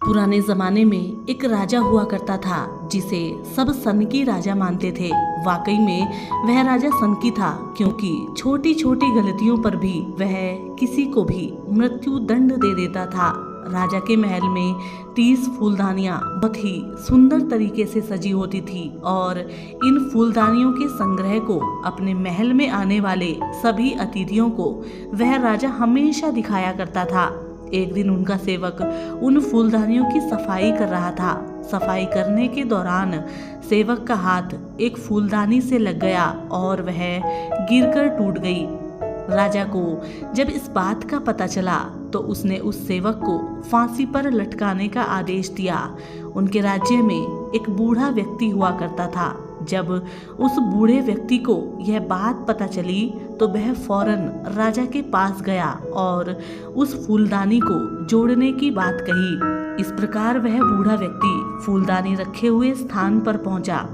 पुराने जमाने में एक राजा हुआ करता था जिसे सब सनकी राजा मानते थे। वाकई में वह राजा सनकी था, क्योंकि छोटी छोटी गलतियों पर भी वह किसी को भी मृत्यु दंड दे देता था। राजा के महल में 30 फूलदानियां बहुत ही सुंदर तरीके से सजी होती थी और इन फूलदानियों के संग्रह को अपने महल में आने वाले सभी अतिथियों को वह राजा हमेशा दिखाया करता था। एक दिन उनका सेवक उन फूलदानियों की सफाई कर रहा था। सफाई करने के दौरान सेवक का हाथ एक फूलदानी से लग गया और वह गिरकर टूट गई। राजा को जब इस बात का पता चला तो उसने उस सेवक को फांसी पर लटकाने का आदेश दिया। उनके राज्य में एक बूढ़ा व्यक्ति हुआ करता था। जब उस बूढ़े व्यक्ति को यह बात पता चली तो वह फौरन राजा के पास गया और उस फूलदानी को जोड़ने की बात कही। इस प्रकार वह बूढ़ा व्यक्ति फूलदानी रखे हुए स्थान पर पहुंचा।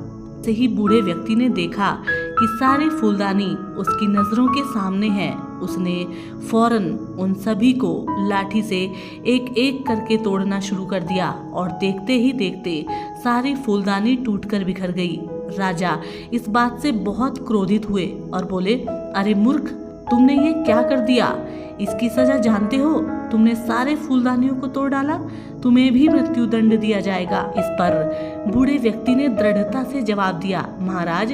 से ही बूढ़े व्यक्ति ने देखा कि सारी फूलदानी उसकी नजरों के सामने है। उसने फौरन उन सभी को लाठी से एक एक करके तोड़ना शुरू कर दिया और देखते ही देखते सारी फूलदानी टूटकर बिखर गई। राजा इस बात से बहुत क्रोधित हुए और बोले, अरे मूर्ख, तुमने ये क्या कर दिया? इसकी सजा जानते हो? तुमने सारे फूलदानियों को तोड़ डाला, तुम्हें भी मृत्यु दंड दिया जाएगा। इस पर बूढ़े व्यक्ति ने दृढ़ता से जवाब दिया, महाराज,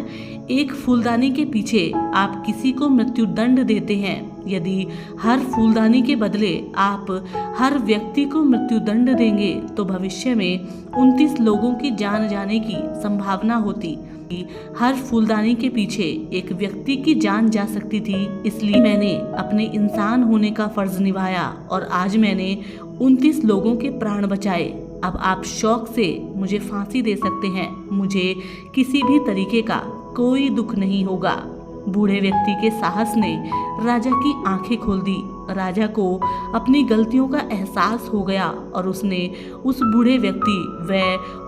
एक फूलदानी के पीछे आप किसी को मृत्यु दंड देते हैं। यदि हर फूलदानी के बदले आप हर व्यक्ति को मृत्यु दंड देंगे तो भविष्य में 29 लोगों की जान जाने की संभावना होती। हर फूलदानी के पीछे एक व्यक्ति की जान जा सकती थी। इसलिए मैंने अपने इंसान होने का फर्ज निभाया और आज मैंने 29 लोगों के प्राण बचाए। अब आप शौक से मुझे फांसी दे सकते हैं, मुझे किसी भी तरीके का कोई दुख नहीं होगा। बूढ़े व्यक्ति के साहस ने राजा की आंखें खोल दी। राजा को अपनी गलतियों का एहसास हो गया और उसने उस बूढ़े व्यक्ति व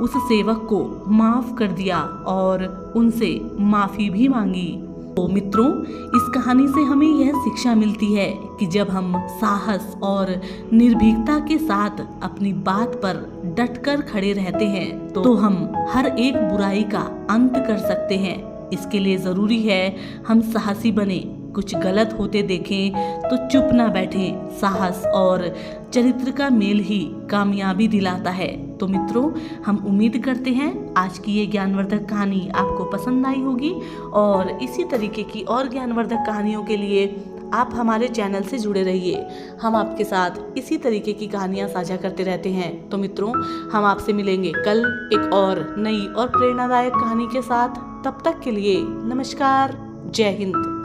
उस सेवक को माफ कर दिया और उनसे माफी भी मांगी। तो मित्रों, इस कहानी से हमें यह शिक्षा मिलती है कि जब हम साहस और निर्भीकता के साथ अपनी बात पर डटकर खड़े रहते हैं तो हम हर एक बुराई का अंत कर सकते हैं। इसके लिए जरूरी है हम साहसी बने। कुछ गलत होते देखें तो चुप ना बैठें। साहस और चरित्र का मेल ही कामयाबी दिलाता है। तो मित्रों, हम उम्मीद करते हैं आज की ये ज्ञानवर्धक कहानी आपको पसंद आई होगी और इसी तरीके की और ज्ञानवर्धक कहानियों के लिए आप हमारे चैनल से जुड़े रहिए। हम आपके साथ इसी तरीके की कहानियाँ साझा करते रहते हैं। तो मित्रों, हम आपसे मिलेंगे कल एक और नई और प्रेरणादायक कहानी के साथ। तब तक के लिए नमस्कार, जय हिंद।